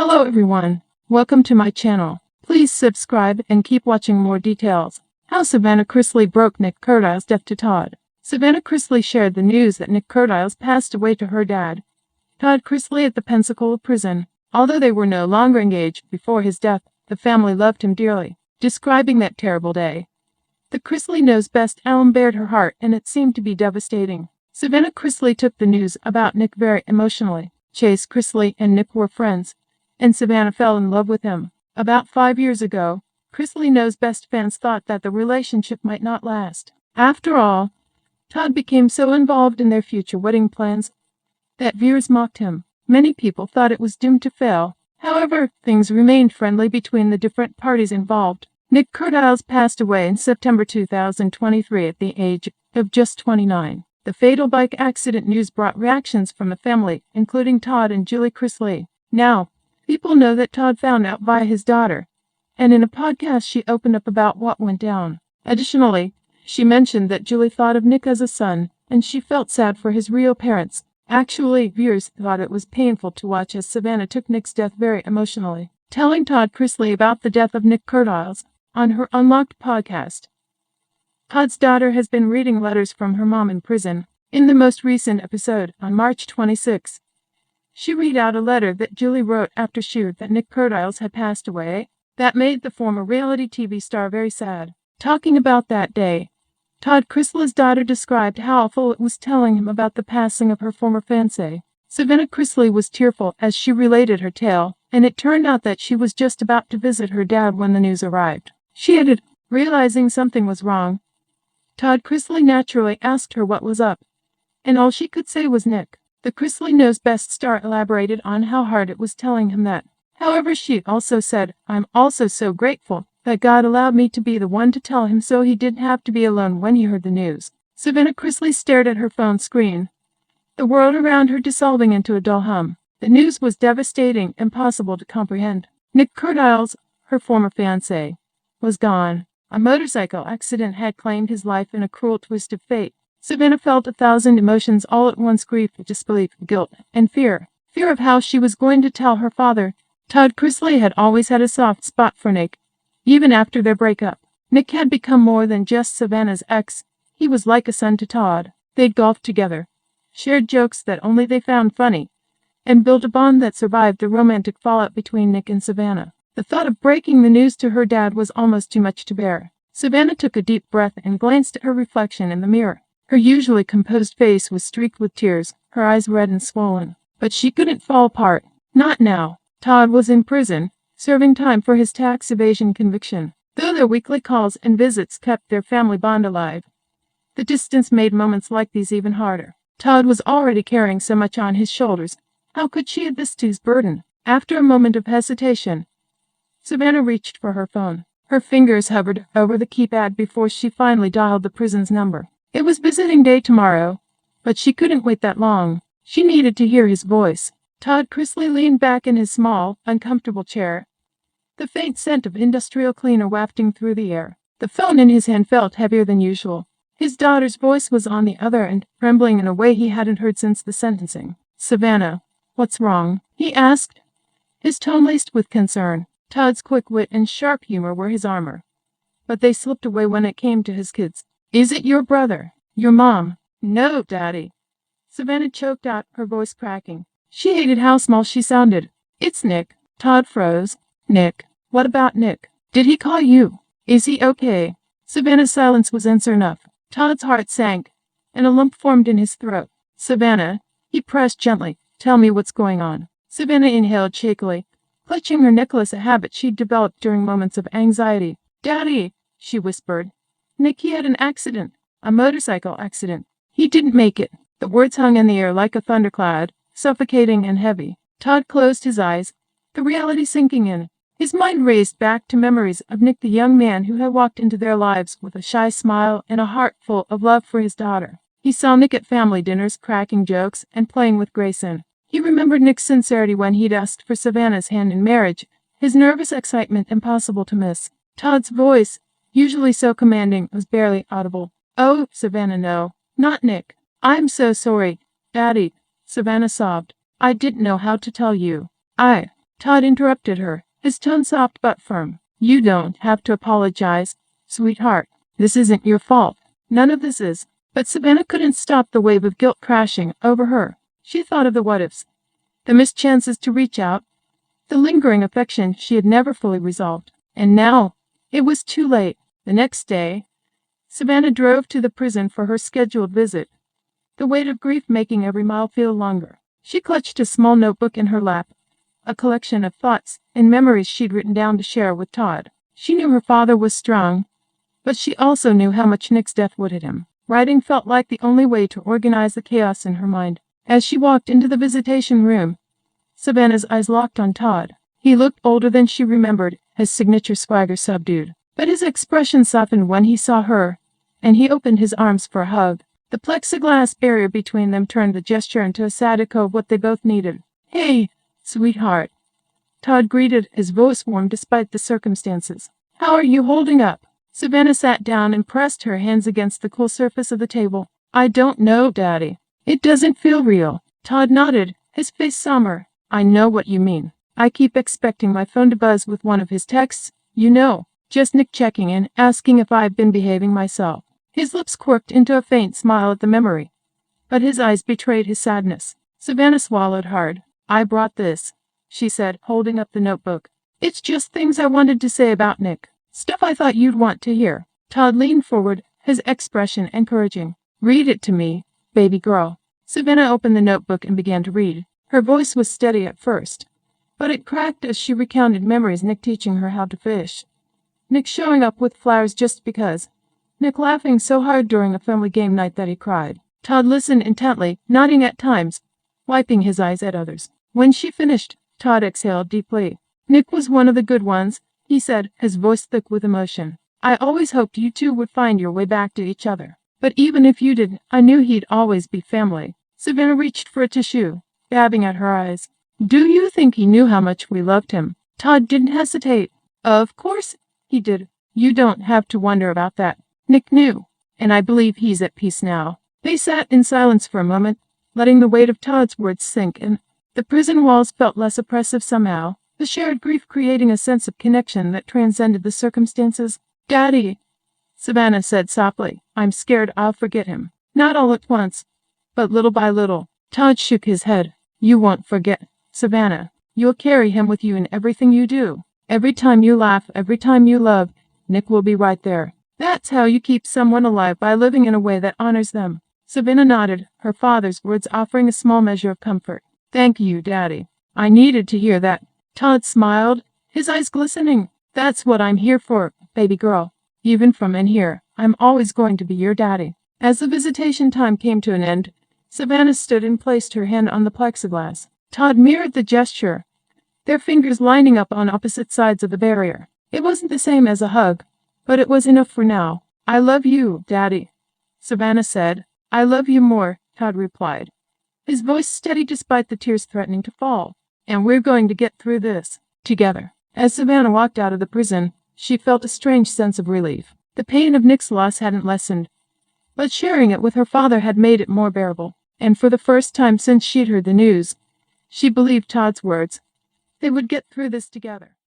Hello everyone, welcome to my channel. Please subscribe and keep watching more details. How Savannah Chrisley broke Nic Kerdiles' death to Todd. Savannah Chrisley shared the news that Nic Kerdiles passed away to her dad, Todd Chrisley, at the Pensacola prison. Although they were no longer engaged before his death, the family loved him dearly. Describing that terrible day, "The Chrisley knows best album bared her heart, and it seemed to be devastating. Savannah Chrisley took the news about Nic very emotionally. Chase Chrisley and Nic were friends, and Savannah fell in love with him. About 5 years ago, Chrisley Knows Best fans thought that the relationship might not last. After all, Todd became so involved in their future wedding plans that viewers mocked him. Many people thought it was doomed to fail. However, things remained friendly between the different parties involved. Nic Kerdiles passed away in September 2023 at the age of just 29. The fatal bike accident news brought reactions from the family, including Todd and Julie Chrisley. Now, people know that Todd found out via his daughter, and in a podcast she opened up about what went down. Additionally, she mentioned that Julie thought of Nic as a son, and she felt sad for his real parents. Actually, viewers thought it was painful to watch as Savannah took Nic's death very emotionally, telling Todd Chrisley about the death of Nic Kerdiles on her Unlocked podcast. Todd's daughter has been reading letters from her mom in prison. In the most recent episode, on March 26, she read out a letter that Julie wrote after she heard that Nic Kerdiles had passed away. That made the former reality TV star very sad. Talking about that day, Todd Chrisley's daughter described how awful it was telling him about the passing of her former fiancé. Savannah Chrisley was tearful as she related her tale, and it turned out that she was just about to visit her dad when the news arrived. She added, realizing something was wrong, Todd Chrisley naturally asked her what was up, and all she could say was Nic. The Chrisley Knows Best star elaborated on how hard it was telling him that. However, she also said, I'm also so grateful that God allowed me to be the one to tell him so he didn't have to be alone when he heard the news. Savannah Chrisley stared at her phone screen, the world around her dissolving into a dull hum. The news was devastating, impossible to comprehend. Nic Kerdiles, her former fiancé, was gone. A motorcycle accident had claimed his life in a cruel twist of fate. Savannah felt 1,000 emotions all at once: grief, disbelief, guilt, and fear. Fear of how she was going to tell her father. Todd Chrisley had always had a soft spot for Nic, even after their breakup. Nic had become more than just Savannah's ex. He was like a son to Todd. They'd golfed together, shared jokes that only they found funny, and built a bond that survived the romantic fallout between Nic and Savannah. The thought of breaking the news to her dad was almost too much to bear. Savannah took a deep breath and glanced at her reflection in the mirror. Her usually composed face was streaked with tears, her eyes red and swollen. But she couldn't fall apart. Not now. Todd was in prison, serving time for his tax evasion conviction. Though their weekly calls and visits kept their family bond alive, the distance made moments like these even harder. Todd was already carrying so much on his shoulders. How could she add this to his burden? After a moment of hesitation, Savannah reached for her phone. Her fingers hovered over the keypad before she finally dialed the prison's number. It was visiting day tomorrow, but she couldn't wait that long. She needed to hear his voice. Todd Chrisley leaned back in his small, uncomfortable chair, the faint scent of industrial cleaner wafting through the air. The phone in his hand felt heavier than usual. His daughter's voice was on the other end, trembling in a way he hadn't heard since the sentencing. Savannah, what's wrong? He asked, his tone laced with concern. Todd's quick wit and sharp humor were his armor, but they slipped away when it came to his kids. Is it your brother? Your mom? No, Daddy. Savannah choked out, her voice cracking. She hated how small she sounded. It's Nic. Todd froze. Nic? What about Nic? Did he call you? Is he okay? Savannah's silence was answer enough. Todd's heart sank, and a lump formed in his throat. Savannah, he pressed gently, tell me what's going on. Savannah inhaled shakily, clutching her necklace, a habit she'd developed during moments of anxiety. Daddy, she whispered. Nic, he had an accident. A motorcycle accident. He didn't make it. The words hung in the air like a thundercloud, suffocating and heavy. Todd closed his eyes, the reality sinking in. His mind raced back to memories of Nic, the young man who had walked into their lives with a shy smile and a heart full of love for his daughter. He saw Nic at family dinners, cracking jokes and playing with Grayson. He remembered Nic's sincerity when he'd asked for Savannah's hand in marriage, his nervous excitement impossible to miss. Todd's voice, usually so commanding, was barely audible. Oh, Savannah, no, not Nic. I'm so sorry, Daddy, Savannah sobbed. I didn't know how to tell you. Todd interrupted her, his tone soft but firm. You don't have to apologize, sweetheart. This isn't your fault. None of this is. But Savannah couldn't stop the wave of guilt crashing over her. She thought of the what-ifs, the missed chances to reach out, the lingering affection she had never fully resolved. And now, it was too late. The next day, Savannah drove to the prison for her scheduled visit, the weight of grief making every mile feel longer. She clutched a small notebook in her lap, a collection of thoughts and memories she'd written down to share with Todd. She knew her father was strong, but she also knew how much Nic's death would hit him. Writing felt like the only way to organize the chaos in her mind. As she walked into the visitation room, Savannah's eyes locked on Todd. He looked older than she remembered, his signature swagger subdued. But his expression softened when he saw her, and he opened his arms for a hug. The plexiglass barrier between them turned the gesture into a sad echo of what they both needed. Hey, sweetheart, Todd greeted, his voice warm despite the circumstances. How are you holding up? Savannah sat down and pressed her hands against the cool surface of the table. I don't know, Daddy. It doesn't feel real. Todd nodded, his face somber. I know what you mean. I keep expecting my phone to buzz with one of his texts, you know. Just Nic checking in, asking if I've been behaving myself. His lips quirked into a faint smile at the memory, but his eyes betrayed his sadness. Savannah swallowed hard. I brought this, she said, holding up the notebook. It's just things I wanted to say about Nic. Stuff I thought you'd want to hear. Todd leaned forward, his expression encouraging. Read it to me, baby girl. Savannah opened the notebook and began to read. Her voice was steady at first, but it cracked as she recounted memories, Nic teaching her how to fish, Nic showing up with flowers just because, Nic laughing so hard during a family game night that he cried. Todd listened intently, nodding at times, wiping his eyes at others. When she finished, Todd exhaled deeply. Nic was one of the good ones, he said, his voice thick with emotion. I always hoped you two would find your way back to each other. But even if you did, I knew he'd always be family. Savannah reached for a tissue, dabbing at her eyes. Do you think he knew how much we loved him? Todd didn't hesitate. Of course he did. You don't have to wonder about that. Nic knew, and I believe he's at peace now. They sat in silence for a moment, letting the weight of Todd's words sink in. The prison walls felt less oppressive somehow, the shared grief creating a sense of connection that transcended the circumstances. Daddy, Savannah said softly, I'm scared I'll forget him. Not all at once, but little by little. Todd shook his head. You won't forget, Savannah. You'll carry him with you in everything you do. Every time you laugh, every time you love, Nic will be right there. That's how you keep someone alive, by living in a way that honors them. Savannah nodded, her father's words offering a small measure of comfort. Thank you, Daddy. I needed to hear that. Todd smiled, his eyes glistening. That's what I'm here for, baby girl. Even from in here, I'm always going to be your daddy. As the visitation time came to an end, Savannah stood and placed her hand on the plexiglass. Todd mirrored the gesture, their fingers lining up on opposite sides of the barrier. It wasn't the same as a hug, but it was enough for now. I love you, Daddy, Savannah said. I love you more, Todd replied, his voice steady despite the tears threatening to fall. And we're going to get through this together. As Savannah walked out of the prison, she felt a strange sense of relief. The pain of Nic's loss hadn't lessened, but sharing it with her father had made it more bearable. And for the first time since she'd heard the news, she believed Todd's words. They would get through this together.